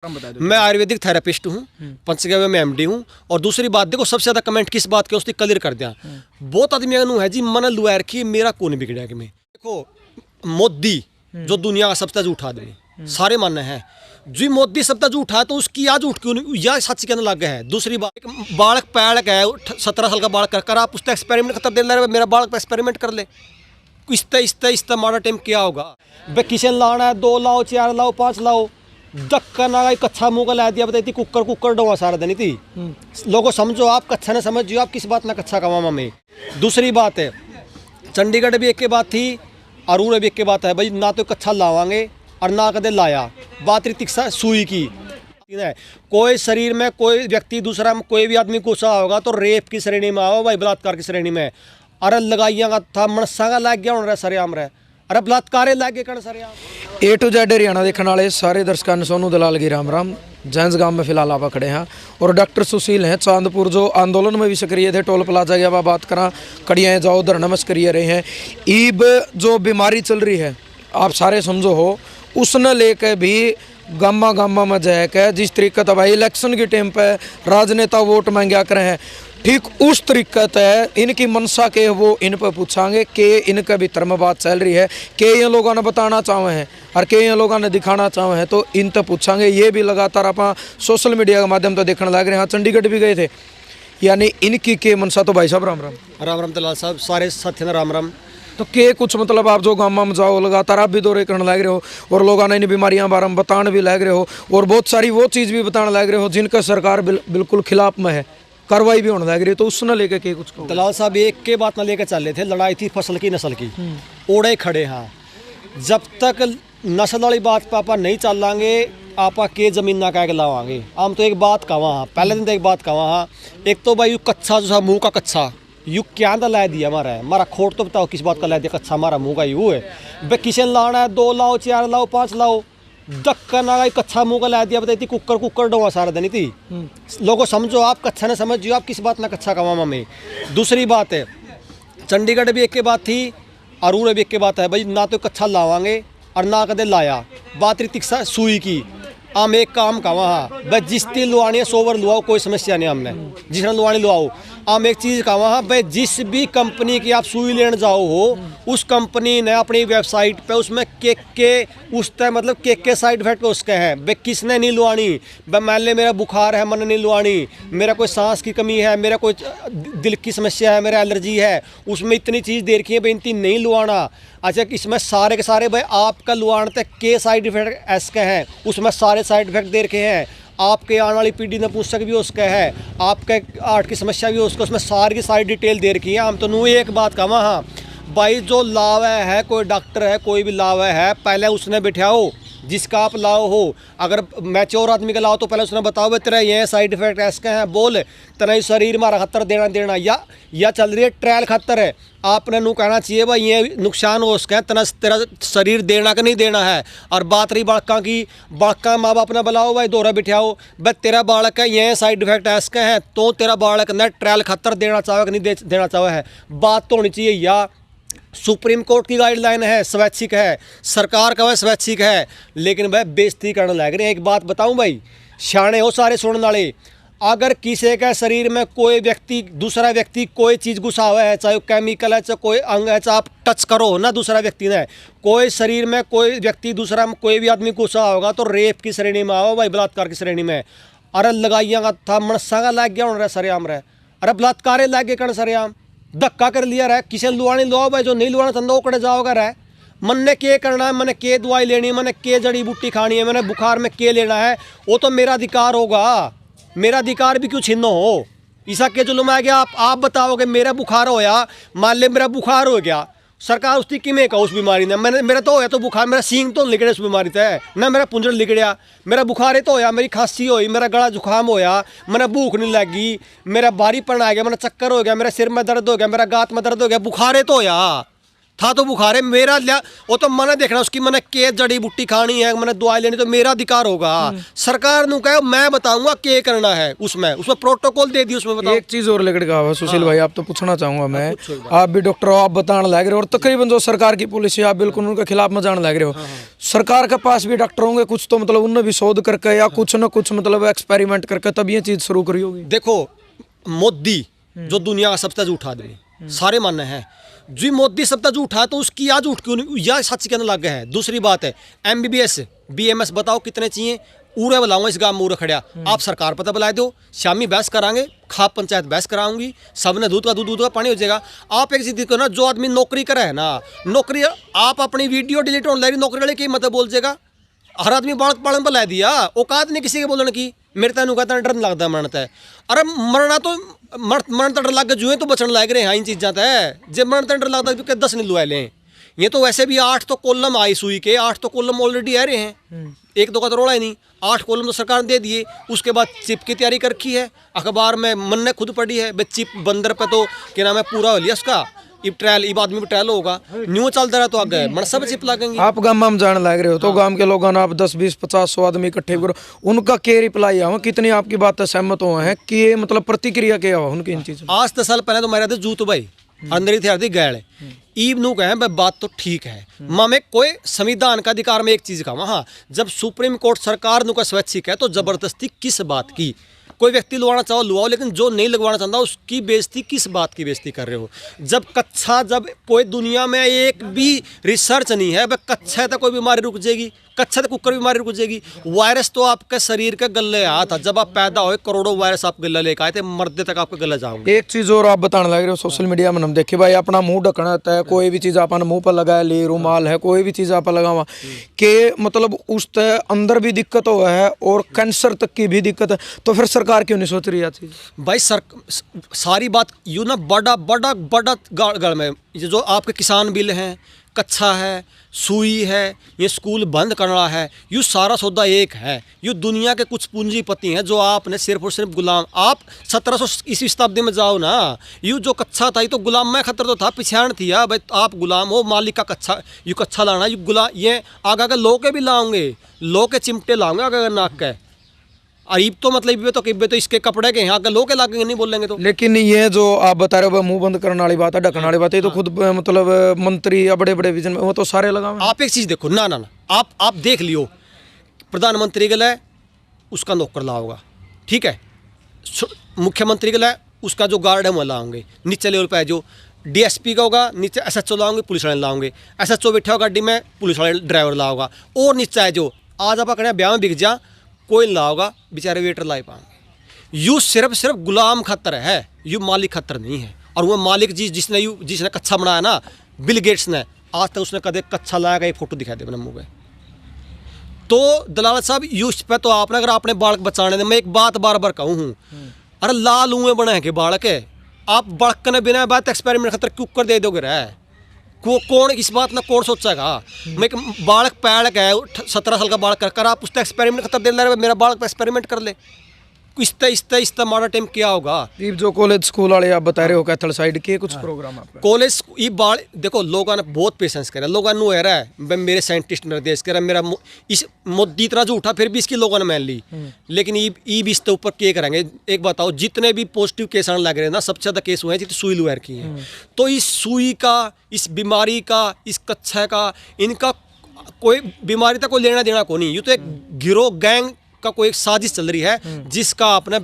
मैं आयुर्वेदिक थेरेपिस्ट हूँ, पंचगव्य में एमडी हूँ। और दूसरी बात देखो, सबसे ज्यादा कमेंट किस बात के उसने क्लियर कर दिया। बहुत आदमी है जी मन लुएर की मेरा कौन बिगड़ा कि मैं देखो मोदी जो दुनिया का सबसे झूठा आदमी सारे मानने हैं जी, मोदी सबसे झूठा है तो उसकी या झूठ क्यों नहीं, या सच कहने लग गया है। दूसरी बात बालक पैलक है 17 साल का बालक कर आप उसका एक्सपेरिमेंट खतर दे रहे, मेरा बालक एक्सपेरिमेंट कर ले, इस माड़ा टाइम क्या होगा भाई। किचन लाना है 2 लाओ 4 लाओ 5 लाओ, धक्का ना गई कच्छा मुँह का ला दिया बताई कुकर डोवा सारा दिन थी। लोगों समझो आप कच्छा ने समझियो आप किस बात ना कच्छा कमामा में। दूसरी बात है चंडीगढ़ भी एक के बात थी, अरूर भी एक के बात है भाई, ना तो कच्छा लावांगे और ना कदे लाया। बात ऋतिक सुई की कोई शरीर में कोई व्यक्ति दूसरा में कोई भी आदमी गुस्सा होगा तो रेप की श्रेणी में आओ भाई, बलात्कार की श्रेणी में। अरे लगाइया का था मनसा का लग गया रहा सरेआम रहे, अरे बलात्कार लग गए कण सरेआम। ए टू जेड हरियाणा देखने वाले सारे दर्शकों ने सोनू दलाल की राम राम। जैंस गांव में फिलहाल आप खड़े हैं और डॉक्टर सुशील हैं चांदपुर, जो आंदोलन में भी सक्रिय थे। टोल प्लाजा की अब बात करा, कड़ियाँ जाओ उधर नमस्क्रिय रहे हैं। ईब जो बीमारी चल रही है आप सारे समझो हो, उसने लेकर भी गामा गामा में जाकर जिस तरीके से भाई इलेक्शन के टाइम पे राजनेता वोट मांगा करे हैं, ठीक उस तरीके से इनकी मनसा के वो इन पर पूछांगे कि इनके भीतर में बात चल रही है कि ये लोगों ने बताना चाहे हैं और कि ये लोगों ने दिखाना चाहे हैं, तो इन तक पूछांगे। ये भी लगातार आप सोशल मीडिया के माध्यम से देखने लग रहे हैं। चंडीगढ़ भी गए थे, यानी इनकी के मनसा। तो भाई साहब राम राम। राम राम दलाल साहब, सारे साथी ने राम राम। तो के कुछ मतलब आप जो गाँव में जाओ लगातार आप भी दौरे करने लग रहे हो और लोगों ने इन बीमारियां बारे में बताने भी लग रहे हो और बहुत सारी वो चीज़ भी बताने लग रहे हो जिनका सरकार बिल्कुल खिलाफ में है, कार्रवाई भी होने लग रही है, तो उसने लेकर के कुछ दलाल साहब एक के बात ना लेकर चल रहे थे। लड़ाई थी फसल की नस्ल की, ओड़े खड़े हाँ। जब तक नस्ल वाली बात पापा नहीं चल लाएंगे आपा के जमीन ना कह के लावांगे। हम तो एक बात कहा हाँ, पहले दिन तो एक बात कहा हाँ, एक तो भाई कच्चा जो मुँह का कच्चा यू क्या ला दिया हमारा खोट तो बताओ किस बात का ला दिया कच्चा हमारा मुँह का यू है भाई। किचन लाना है 2 लाओ 4 लाओ 5 लाओ, धक्का ना गई कच्छा मुँह का ला दिया बताई कुकर डोवा सारा दिन थी। लोगों समझो आप कच्छा ने समझियो आप किस बात ना कच्छा कमामा में। दूसरी बात है चंडीगढ़ भी एक के बात थी, अरूर भी एक के बात है भाई, ना तो कच्छा लावांगे और ना कदे लाया। बात ऋतिक सुई की हम एक काम का वहाँ भाई जिसती लुआनी है सोवर लुआओ, कोई समस्या नहीं हमने, जिसने लुआनी लुआओ। हम एक चीज़ का वहाँ भाई जिस भी कंपनी की आप सुई लेने जाओ हो उस कंपनी ने अपनी वेबसाइट पे उसमें के उस तरह मतलब के साइड इफेक्ट उसके हैं भाई, किसने नहीं लुआनी भाई। मान ले मेरा बुखार है मन नहीं लुआनी, मेरा कोई सांस की कमी है, मेरा कोई दिल की समस्या है, मेरा एलर्जी है, उसमें इतनी चीज़ दे रखी है भाई इतनी नहीं लुआना। अच्छा इसमें सारे के सारे भाई आपका लुआन तक के साइड इफेक्ट ऐसे हैं, उसमें सारे साइड इफेक्ट दे रखे हैं। आपके आने वाली पीढ़ी ने पूछ सक भी उसका है, आपके आर्ट की समस्या भी उसका, उसमें सारी की सारी डिटेल दे रखी है। हम तो नू एक बात कहा हाँ भाई, जो लावा है कोई डॉक्टर है कोई भी लावा है पहले उसने बिठाओ जिसका आप लाओ हो। अगर मैच्योर आदमी का लाओ तो पहले उसने बताओ भाई तेरा ये साइड इफेक्ट ऐसे हैं, बोल तेरा शरीर मारा खतर देना या चल रही है ट्रायल खतर है, आपने नू कहना चाहिए भाई ये नुकसान हो उसका तेरा शरीर देना कि नहीं देना है। और बात रही बालका की, बालका माँ बाप ने बुलाओ भाई दोहरा बिठाओ भाई तेरा बालक है ये साइड इफेक्ट ऐसे हैं, तो तेरा बालक ने ट्रायल खतर देना चाहे कि नहीं देना चाहे है। बात तो होनी चाहिए। या सुप्रीम कोर्ट की गाइडलाइन है स्वैच्छिक है, सरकार का वह स्वैच्छिक है, लेकिन वह बेइज्जती करने लग रहे हैं। एक बात बताऊं भाई, शाणे हो सारे सुनने वाले, अगर किसी का शरीर में कोई व्यक्ति दूसरा व्यक्ति कोई चीज़ घुसा हुआ है, चाहे केमिकल है चाहे कोई अंग है, चाहे आप टच करो ना दूसरा व्यक्ति ने कोई शरीर में कोई व्यक्ति दूसरा में कोई भी आदमी घुसा होगा तो रेप की श्रेणी में आओ भाई, बलात्कार की श्रेणी में। अरे लगाइया का था मनसा का लग गया रहा सरेआम रहे, अरे बलात्कार लग गए कण सरेआम, धक्का कर लिया रहा किसी लुआनी लुआओ भाई, जो नहीं लुआना चंदा वो कड़े जाओगा रहा। मन ने के करना है, मैंने के दवाई लेनी है, मैंने के जड़ी बूटी खानी है, मैंने बुखार में के लेना है, वो तो मेरा अधिकार होगा। मेरा अधिकार भी क्यों छीनो हो ऐसा के जो मैं गया आप बताओगे मेरा बुखार होया, मान ले मेरा बुखार हो गया, सरकार उसकी किमें का उस बीमारी ने मैंने मेरा तो होया तो बुखार, मेरा सींग तो लिगड़े उस बीमारी से ना, मेरा पुंजड़ लिगड़िया, मेरा बुखार है तो होया, मेरी खांसी हुई, मेरा गला जुकाम होया, मैंने भूख नहीं लगी, मेरा भारीपन आ गया, मेरा चक्कर हो गया, मेरा सिर में दर्द हो गया, मेरा गात में दर्द हो गया, बुखार है तो होया। था तो बुखार है मेरा वो तो मैंने देखना उसकी मैंने के जड़ी बूटी खानी है, मैंने दवाई लेनी, तो मेरा अधिकार होगा। सरकार नु कहे मैं बताऊंगा के करना है, उसमें प्रोटोकॉल दे दी, उसमें बताओ। एक चीज और लेकर कहा सुशील भाई, आप तो पूछना चाहूंगा मैं, आप भी डॉक्टर हो, आप बताने लग रहे हो, और तकरीबन जो सरकार की पॉलिसी है आप बिल्कुल उनके खिलाफ में जाने लग रहे हो। सरकार के पास भी डॉक्टर होंगे कुछ, तो मतलब उनने भी शोध करके या कुछ न कुछ मतलब एक्सपेरिमेंट करके तब ये चीज शुरू करी होगी। देखो मोदी जो दुनिया का सबसे झूठा आदमी, सारे मानने हैं जी मोदी सबसे झूठा है, तो उसकी या झूठ क्यों नहीं, या सच कहने लग गया है। दूसरी बात है MBBS BMS बताओ कितने चाहिए, उरे बुलाऊंगा इस गांव में उरे खड़ा, आप सरकार पता बुला दो, शामी बहस कराएंगे, खाप पंचायत बहस कराऊंगी, सबने दूध का दूध, दूध का पानी हो जाएगा। आप एक चीज ना, जो आदमी नौकरी करे है ना, नौकरी आप अपनी वीडियो डिलीट होने लगी, नौकरी वाले की मतलब बोल जाएगा, हर आदमी बालक पालन पर ला दिया, औकात नहीं किसी के बोलने की। मेरे तेन कहता डर नहीं लगता मरना है, अरे मरना तो मरण तो डर लग जुए तो बचन लाग रहे हैं इन चीज़ा तो, जब मरण तो डर लगता है 10 नहीं लुआ लें। ये तो वैसे भी 8 तो कॉलम आई सुई के, 8 तो कॉलम ऑलरेडी आ रहे हैं, एक दो का तो रोड़ा ही नहीं, 8 कॉलम तो सरकार ने दे दिए। उसके बाद चिप की तैयारी कर रखी है, अखबार में मन ने खुद पढ़ी है, चिप बंदर पे तो क्या नाम है पूरा हो लिया उसका, इब ट्रायल इब आदमी पे ट्रायल होगा, न्यू चलता रहा तो आगे मन सब चिप लगेंगे। आप गांव में जाने लग रहे हो तो गांव के लोगों ने आप 10 20 50 100 आदमी इकट्ठे करो, उनका क्या रिप्लाई आवा, कितनी आपकी बात सहमत हुए हैं कि ये मतलब प्रतिक्रिया क्या हुआ उनकी इन चीजों? आज 10 साल पहले तो मेरे थे जूत भाई अंदर ही थे आती गैल ईब नू कहें भाई बात तो ठीक है, माँ में कोई संविधान का अधिकार में एक चीज का वहाँ, जब सुप्रीम कोर्ट सरकार नु का स्वैच्छिक है तो जबरदस्ती किस बात की, कोई व्यक्ति लगवाना चाहो लुआओ, लेकिन जो नहीं लगवाना चाहता उसकी बेइज्जती किस बात की बेइज्जती कर रहे हो। जब कच्चा, जब कोई दुनिया में एक भी रिसर्च नहीं है भाई कच्चा है तो कोई बीमारी रुक जाएगी, कच्चा तो कुकर बीमारी रुक जाएगी। वायरस तो आपके शरीर के गले आया था, जब आप पैदा हुए करोड़ों वायरस आप गले लेकर आए थे, मरते तक आपके गले जाओगे। एक चीज और आप बताने लग रहे हो, सोशल मीडिया में हम देखे भाई अपना मुंह ढकना होता है, कोई भी चीज अपन मुंह पर लगाए ले, रुमाल है, कोई भी चीज आप लगावा के मतलब उस अंदर भी दिक्कत हो है और कैंसर तक की भी दिक्कत है, तो फिर सरकार क्यों नहीं सोच रही है चीज? भाई सारी बात यू ना बड़ा बड़ा बड़ा गढ़ में जो आपके किसान बिल हैं, कच्चा है, सुई है, ये स्कूल बंद करना है, यू सारा सौदा एक है। यू दुनिया के कुछ पूंजीपति हैं जो आपने सिर्फ और सिर्फ गुलाम, आप 1700 ईस्वी शताब्दी में जाओ ना, यू जो कच्चा था ये तो गुलाम में खतर तो था, पिछाड़ थी यार भाई, आप गुलाम हो मालिक का कच्चा, यू कच्चा लाना, यू गुलाम, ये आगे आगे लो के भी लाओगे, लो के चिमटे लाओगे आगे नाक के, अरीब तो मतलब ये तो कि तो इसके कपड़े के यहाँ के लो के लागेंगे नहीं बोलेंगे तो। लेकिन ये जो आप बता रहे हो मुंह बंद करने वाली बात है, ढकने वाली बात है, ये तो खुद मतलब मंत्री या बड़े बड़े विजन में वो तो सारे लगा। आप एक चीज देखो ना ना ना, आप देख लियो, प्रधानमंत्री के लिए उसका नौकर लाओगा, ठीक है, मुख्यमंत्री के लिए उसका जो गार्ड है वो लाओगे, नीचे लेवल पे जो DSP का होगा, नीचे SHO लाओगे, पुलिस वाले लाओगे, SHO बैठा होगा गाड़ी में, पुलिस वाले ड्राइवर लाओगा, और नीचे है जो आज आप कहने ब्याह में बिक जा कोई लाओगा, बेचारे वेटर ला पाएंगे। यू सिर्फ गुलाम खतर है, यू मालिक खतर नहीं है। और वो मालिक जिसने कच्चा बनाया ना, बिल गेट्स ने, आज तक उसने कदे कच्चा लाया एक फोटो दिखा दे अपने मुंह पे। तो दलाल साहब यू इस पे तो आपने अगर आपने बालक बचाने दे, मैं एक बात बार बार कहूँ हूँ, अरे लाल हुए बने के बालक है, आप बालक ने बिना बात एक्सपेरिमेंट खतर क्यों कर दे दोगे रहा कौन इस बात ना कौन सोचेगा। मैं एक बालक पैलक है 17 साल का बालक कर आप उसका एक्सपेरिमेंट खतर दे रहे, मेरा बालक एक्सपेरिमेंट कर ले, इस माड़ा टाइम क्या होगा। ये जो कॉलेज स्कूल वाले आप बता रहे हो कैथल साइड के कुछ प्रोग्राम आपका कॉलेज ये बाल देखो, लोगों ने बहुत पेशेंस करा, लोगों ने है रहा है मेरे साइंटिस्ट निर्देश करा, मेरा इस मोदी इतना जो उठा फिर भी इसकी लोगों ने मान ली, लेकिन ये भी इसके ऊपर क्या करेंगे। एक बताओ, जितने भी पॉजिटिव केस आने लग रहे हैं ना, सबसे ज्यादा केस हुए हैं जितने सुई लुएर की हैं, तो इस सुई का, इस बीमारी का, इस कच्चा का, इनका कोई बीमारी तक कोई लेना देना को नहीं, ये तो एक गिरोह गैंग का कोई एक साजिश चल रही है, जिसका आपने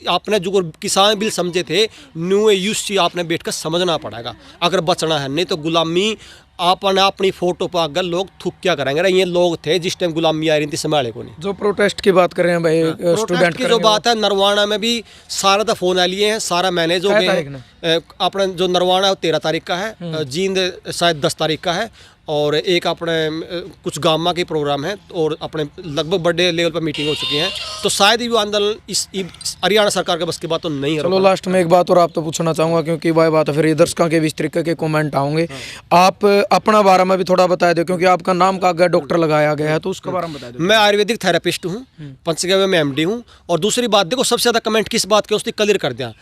आपने जो किसान बिल समझे थे न्यू यूज आपने बैठकर समझना पड़ेगा अगर बचना है, नहीं तो गुलामी आपने अपनी फोटो पर अगर लोग थूक क्या करेंगे। ये लोग थे जिस टाइम गुलामी आ रही थी, संभाले को नहीं। जो प्रोटेस्ट की बात कर रहे हैं भाई, स्टूडेंट की जो बात है, नरवाना में भी सारा तो फोन आ लिए हैं, सारा मैनेज हो गए। अपने जो नरवाना है वो 13 तारीख का है, जींद शायद 10 तारीख का है, और एक अपने कुछ गामा के प्रोग्राम है, और अपने लगभग बड़े लेवल पर मीटिंग हो चुकी हैं, तो शायद ये आंदोलन इस हरियाणा सरकार के बस की बात तो नहीं है। चलो लास्ट में एक बात और आप तो पूछना चाहूँगा, क्योंकि वह बात है फिर दर्शकों के भी इस तरीके के कमेंट आएंगे। आप अपना बारे में भी थोड़ा बता दो, क्योंकि आपका नाम का आगे डॉक्टर लगाया गया है, तो उसके बारे में बता दो। मैं आयुर्वेदिक थेरेपिस्ट हूँ, पंचगव्य में MD हूँ। और दूसरी बात देखो, सबसे ज़्यादा कमेंट किस बात के उसने क्लियर कर दिया,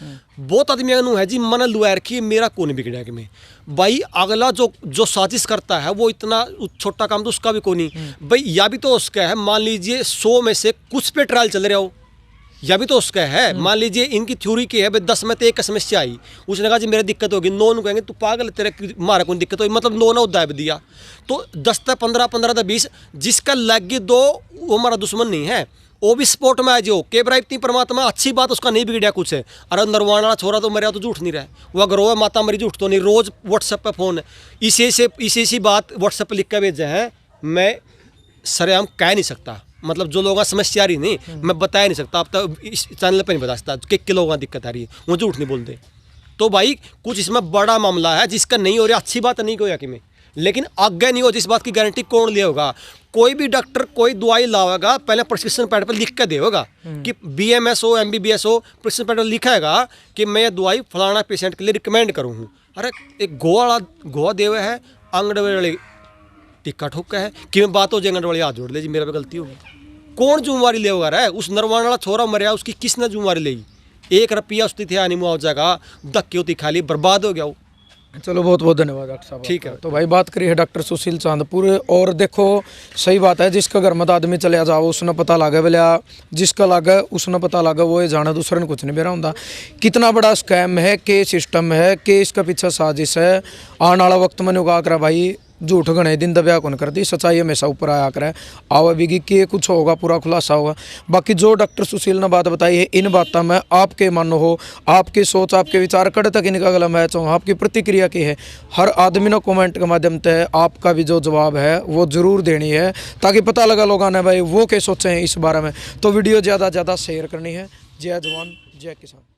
बहुत आदमी है जी मन लुआ रखी, मेरा कौन बिगड़ा कि मैं भाई अगला जो साजिश करता है वो इतना छोटा काम तो उसका भी कोई नहीं भाई, या भी तो उसका है, मान लीजिए 100 में से कुछ पे ट्रायल चल रहे हो, या भी तो उसका है। मान लीजिए इनकी थ्योरी की है भाई 10 में तो एक समस्या आई, उसने कहा जी मेरी दिक्कत होगी, 9 कहेंगे तू पागल तेरे मारा कोई दिक्कत होगी, मतलब 9 ना दाब दिया, तो 10 तक 15, 15 तक 20, जिसका लग गई 2 वो हमारा दुश्मन नहीं है, वो भी स्पोर्ट में आ जो के बराबर इतनी परमात्मा अच्छी बात उसका नहीं बिगड़ा कुछ है। अरे नरवाना वाला छोरा तो मरिया तो झूठ नहीं रहा, वो अगर रोए माता मरी झूठ तो नहीं, रोज व्हाट्सएप पे फोन है, इसी बात व्हाट्सएप पे लिख कर भेजे हैं, मैं सरेआम कह नहीं सकता, मतलब जो लोगों का समस्या आ रही नहीं मैं बता नहीं सकता, अब तक इस चैनल पे नहीं बता सकता कि लोगों का दिक्कत आ रही है, वो झूठ नहीं बोलते। तो भाई कुछ इसमें बड़ा मामला है जिसका नहीं हो रहा, अच्छी बात नहीं कोई कि में, लेकिन आगे नहीं हो जिस बात की गारंटी कौन ले होगा। कोई भी डॉक्टर कोई दवाई लावेगा पहले प्रिस्क्रिप्शन पैड पर लिख कर देगा कि BMS हो MBBS हो, प्रिस्क्रिप्शन पैड पर लिखाएगा कि मैं ये दवाई फलाना पेशेंट के लिए रिकमेंड करूँ हूँ। अरे एक गोवा देवे है आंगनबाड़ी वाली टिक्का ठोका है कि मैं बात हो जाए आंगनबाड़ी हाथ जोड़ ले जी मेरे पे गलती होगी, कौन जिम्मेवारी ले होगा रे, उस नरवाना वाला छोरा मरिया उसकी किसने जिम्मेवारी ली, 1 रुपया उसकी थी आनी मुआवजा का, धक्के होती खाली बर्बाद हो गया वो। चलो बहुत बहुत धन्यवाद डॉक्टर साहब। ठीक है। तो भाई बात करी है डॉक्टर सुशील चांदपुर, और देखो सही बात है, जिसका घर मत आदमी चलिया जाओ उसने पता लागे बोलिया, जिसका लागे उसने पता लागे वो ये जाने, दूसरे ने कुछ नहीं बेरा होंगे। कितना बड़ा स्कैम है, के सिस्टम है, के इसका पीछे साजिश है। आने वाला वक्त मैंने कहा करा भाई झूठ गणे दिन दबिया कौन कर दी, सच्चाई हमेशा ऊपर आया करे, आवा भी कि कुछ होगा पूरा खुलासा होगा। बाकी जो डॉक्टर सुशील ने बात बताई है, इन बातों में आपके मन हो, आपकी सोच, आपके विचार कड़े तक इनका गला मैं चाहूँ आपकी प्रतिक्रिया की है, हर आदमी ने कमेंट के माध्यम से आपका भी जो जवाब है वो जरूर देनी है, ताकि पता लगा लोगों ने भाई वो क्या सोचे हैं इस बारे में। तो वीडियो ज़्यादा से ज़्यादा शेयर करनी है। जय जवान जय किसान।